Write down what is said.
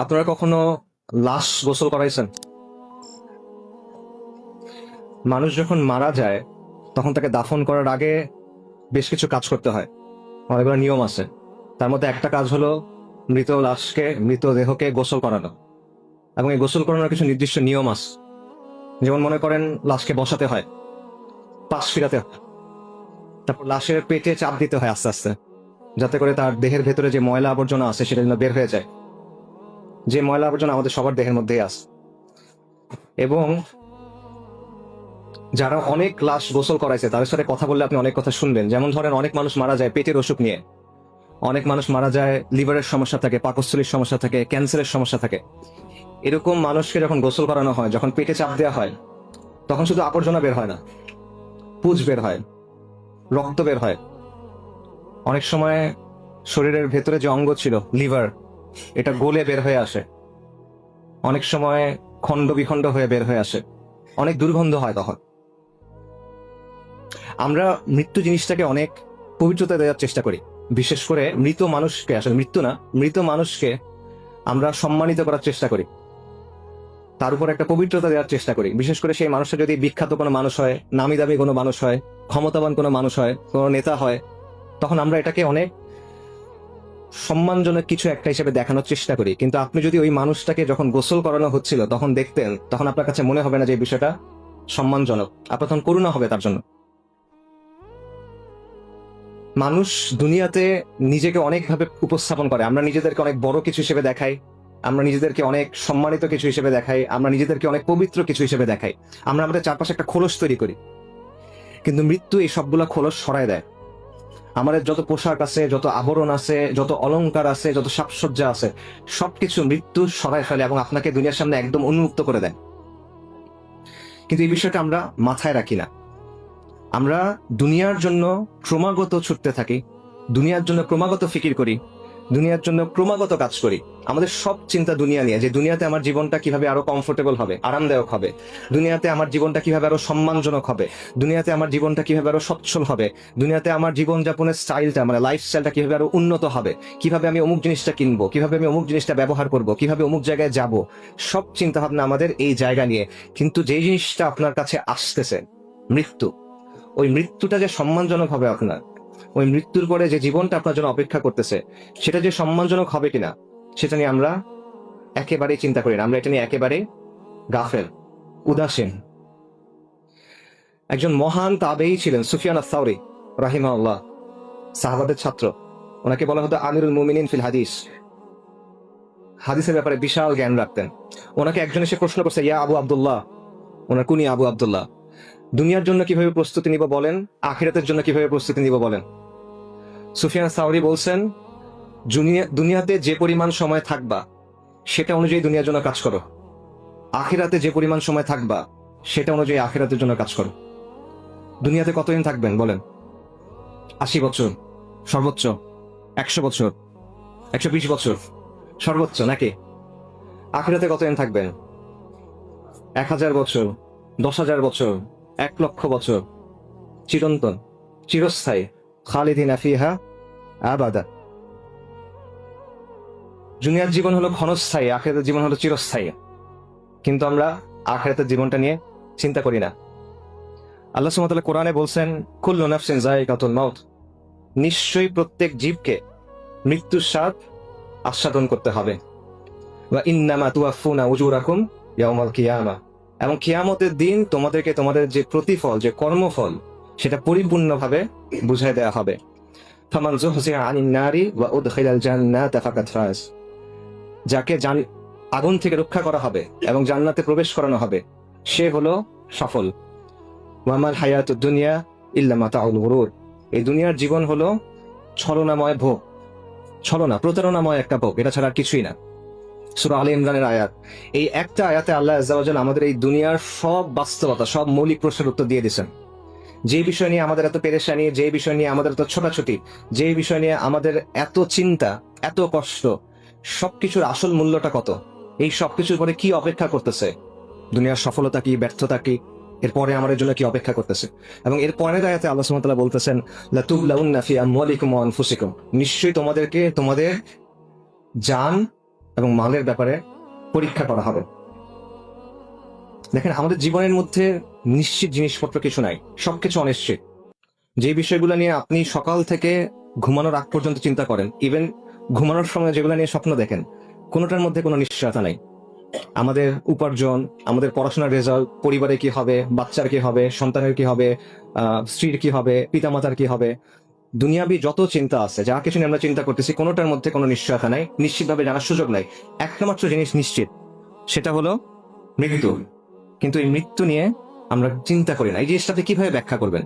আপনারা কখনো লাশ গোসল করাইছেন? মানুষ যখন মারা যায় তখন তাকে দাফন করার আগে বেশ কিছু কাজ করতে হয়, অনেকগুলো নিয়ম আছে। তার মধ্যে একটা কাজ হলো মৃতদেহকে গোসল করানো, এবং এই গোসল করানোর কিছু নির্দিষ্ট নিয়ম আছে। যেমন মনে করেন, লাশকে বসাতে হয়, পাশ ফিরাতে হয়, তারপর লাশের পেটে চাপ দিতে হয় আস্তে আস্তে, যাতে করে তার দেহের ভেতরে যে ময়লা আবর্জনা আছে সেটা যেন বের হয়ে যায়। যে ময়লা আবর্জনা আমাদের সবার দেহের মধ্যেই আছে। এবং যারা অনেক লাশ গোসল করাইছে তাদের সাথে কথা বললে আপনি অনেক কথা শুনবেন। যেমন ধরেন, অনেক মানুষ মারা যায় পেটের অসুখ নিয়ে, অনেক মানুষ মারা যায় লিভারের সমস্যা থাকে, পাকস্থলীর সমস্যা থাকে, ক্যান্সারের সমস্যা থাকে। এরকম মানুষকে যখন গোসল করানো হয়, যখন পেটে চাপ দেওয়া হয়, তখন শুধু আবর্জনা বের হয় না, পুজ বের হয়, রক্ত বের হয়। অনেক সময় শরীরের ভেতরে যে অঙ্গ ছিল লিভার, এটা গলে বের হয়ে আসে। অনেক সময় খণ্ড বিখণ্ড হয়ে বের হয়ে আসে, অনেক দুর্গন্ধ হয়। তখন আমরা মৃত্যু জিনিসটাকে অনেক পবিত্রতা দেওয়ার চেষ্টা করি। বিশেষ করে মৃত মানুষকে, আসলে মৃত্যু না, মৃত মানুষকে আমরা সম্মানিত করার চেষ্টা করি, তার উপর একটা পবিত্রতা দেওয়ার চেষ্টা করি। বিশেষ করে সেই মানুষটা যদি বিখ্যাত কোনো মানুষ হয়, নামি দামি কোনো মানুষ হয়, ক্ষমতাবান কোনো মানুষ হয়, কোনো নেতা হয়, তখন আমরা এটাকে অনেক সম্মানজনক কিছু একটা হিসেবে দেখানোর চেষ্টা করি। কিন্তু আপনি যদি ওই মানুষটাকে যখন গোসল করানো হচ্ছিল তখন দেখতেন, তখন আপনার কাছে মনে হবে না যে এই বিষয়টা সম্মানজনক, আপনার তখন করুণা হবে তার জন্য। মানুষ দুনিয়াতে নিজেকে অনেকভাবে উপস্থাপন করে। আমরা নিজেদেরকে অনেক বড় কিছু হিসেবে দেখাই, আমরা নিজেদেরকে অনেক সম্মানিত কিছু হিসেবে দেখাই, আমরা নিজেদেরকে অনেক পবিত্র কিছু হিসেবে দেখাই। আমরা আমাদের চারপাশে একটা খোলস তৈরি করি, কিন্তু মৃত্যু এই সবগুলা খোলস সরায় দেয়। আমাদের যত পোশাক আছে, যত আবরণ আছে, যত অলংকার আছে, যত সাজসজ্জা আছে, সবকিছু মৃত্যু সরায় ফেলে এবং আপনাকে দুনিয়ার সামনে একদম উন্মুক্ত করে দেয়। কিন্তু এই বিষয়টা আমরা মাথায় রাখি না। আমরা দুনিয়ার জন্য ক্রমাগত ছুটতে থাকি, দুনিয়ার জন্য ক্রমাগত ফিকির করি, দুনিয়ার জন্য ক্রমাগত কাজ করি। আমাদের সব চিন্তা দুনিয়া নিয়ে, যে দুনিয়াতে আমার জীবনটা কিভাবে আরো কমফোর্টেবল হবে, আরামদায়ক হবে, দুনিয়াতে আমার জীবনটা কিভাবে আরো সম্মানজনক হবে, দুনিয়াতে আমার জীবনটা কিভাবে আরো সচ্ছল হবে, দুনিয়াতে আমার জীবনযাপনের স্টাইলটা, মানে লাইফস্টাইলটা কিভাবে আরো উন্নত হবে, কিভাবে আমি অমুক জিনিসটা কিনবো, কিভাবে আমি অমুক জিনিসটা ব্যবহার করব, কিভাবে অমুক জায়গায় যাব। সব চিন্তা ভাবনা আমাদের এই জায়গা নিয়ে। কিন্তু যে জিনিসটা আপনার কাছে আসতেছে, মৃত্যু, ওই মৃত্যুটা যে সম্মানজনক হবে আপনার, ওই মৃত্যুর পরে যে জীবনটা আপনার জন্য অপেক্ষা করতেছে, সেটা যে সম্মানজনক হবে কিনা, সেটা নিয়ে আমরা একেবারেই চিন্তা করি না। আমরা এটা নিয়ে একেবারে গাফেল, উদাসীন। একজন মহান তাবেঈ ছিলেন সুফিয়ান আস-সাওরী রাহিমাহুল্লাহ, সাহাবাদের ছাত্র। ওনাকে বলা হতো আমিরুল মুমিনিন ফিল হাদিস। হাদিসের ব্যাপারে বিশাল জ্ঞান রাখতেন। ওনাকে একজন এসে প্রশ্ন করছে, ইয়া আবু আব্দুল্লাহ, ওনার কুনিয়া আবু আব্দুল্লাহ, দুনিয়ার জন্য কিভাবে প্রস্তুতি নিব বলেন, আখিরাতের জন্য কিভাবে প্রস্তুতি নিব বলেন। সুফিয়ান সাওরী বলছেন, দুনিয়াতে যে পরিমাণ সময় থাকবা সেটা অনুযায়ী দুনিয়ার জন্য কাজ করো, আখিরাতে যে পরিমাণ সময় থাকবা সেটা অনুযায়ী আখিরাতের জন্য কাজ করো। দুনিয়াতে কতদিন থাকবেন বলেন? 80 বছর সর্বোচ্চ, 100 বছর, 120 বছর সর্বোচ্চ, নাকি? আখিরাতে কতদিন থাকবেন? 1000 বছর, 10,000 বছর, 1,00,000 বছর, চিরন্তন, চিরস্থায়ী, খালিদিনা ফিহা আবাদা। দুনিয়ার জীবন হলো ক্ষণস্থায়ী, আখিরাতের জীবন হলো চিরস্থায়ী। কিন্তু আমরা আখিরাতের জীবনটা নিয়ে চিন্তা করি না। আল্লাহ সুবহানাহু ওয়া তাআলা কোরআনে বলছেন, কুল্লু নাফসিন যায়িকাতুল মাউত, নিশ্চয়ই প্রত্যেক জীবকে মৃত্যুর স্বাদ আস্বাদন করতে হবে। ওয়া ইন্নামা তুওয়াফফুনা উজুরাকুম ইয়াউমাল কিয়ামাহ, এবং কিয়ামতের দিন তোমাদেরকে তোমাদের যে প্রতিফল, যে কর্মফল, সেটা পরিপূর্ণভাবে বুঝাই দেওয়া হবে। ফামান যুহজিহা আনিন নারি ওয়া উদখিলাল জান্নাতা ফাকাদ ফাজ, যাকে আগুন থেকে রক্ষা করা হবে এবং জান্নাতে প্রবেশ করানো হবে, সে হলো সফল। ওয়ামাল হায়াতুদ দুনিয়া ইল্লা মাতাউল গুরুর, এই দুনিয়ার জীবন হলো ছলনাময় ভোগ, ছলনা, প্রতারণাময় একটা ভোগ, এটা ছাড়া আর কিছুই না। সূরা আলে ইমরানের আয়াত। এই একটা আয়াতে আল্লাহ আযজা ওয়া জাল্লা আমাদের এই দুনিয়ার সব বাস্তবতা, সব মৌলিক প্রশ্নের উত্তর দিয়ে দিয়েছেন। যে বিষয় নিয়ে আমাদের এত পেরেশানি, যে বিষয় নিয়ে আমাদের এত ছোটাছুটি, যে বিষয় নিয়ে আমাদের এত চিন্তা, এত কষ্ট, সবকিছুর আসল মূল্যটা কত, এই সবকিছুর পরে কি অপেক্ষা করতেছে, দুনিয়ার সফলতা কি, ব্যর্থতা কি, এরপরে আমাদের জন্য কি অপেক্ষা করতেছে। এবং এর পরের আয়াতে আল্লাহ সুবহানাহু ওয়া তাআলা বলতেছেন, লাতুবলাউন্না ফি আমওয়ালিকুম ওয়া আনফুসিকুম, নিশ্চয়ই তোমাদেরকে তোমাদের জান এবং মালের ব্যাপারে পরীক্ষা করা হবে। দেখেন, আমাদের জীবনের মধ্যে নিশ্চিত জিনিসপত্র কিছু নাই, সবকিছু অনিশ্চিত। যে বিষয়গুলো নিয়ে আপনি সকাল থেকে ঘুমানোর আগ পর্যন্ত চিন্তা করেন, ইভেন ঘুমানোর সময় যেগুলো নিয়ে স্বপ্ন দেখেন, কোনোটার মধ্যে কোনো নিশ্চয়তা নাই। আমাদের উপার্জন, আমাদের পড়াশোনার রেজাল্ট, পরিবারে কি হবে, বাচ্চার কি হবে, সন্তানের কি হবে, স্ত্রীর কি হবে, পিতামাতার কি হবে, দুনিয়াবি যত চিন্তা আছে, যা কিছু নিয়ে আমরা চিন্তা করতেছি, কোনোটার মধ্যে কোনো নিশ্চয়তা নাই, নিশ্চিতভাবে জানার সুযোগ নাই। একটা মাত্র জিনিস নিশ্চিত, সেটা হলো মৃত্যু। কিন্তু এই মৃত্যু নিয়ে আমরা চিন্তা করি না। এই জিনিসটাতে কিভাবে ব্যাখ্যা করবেন?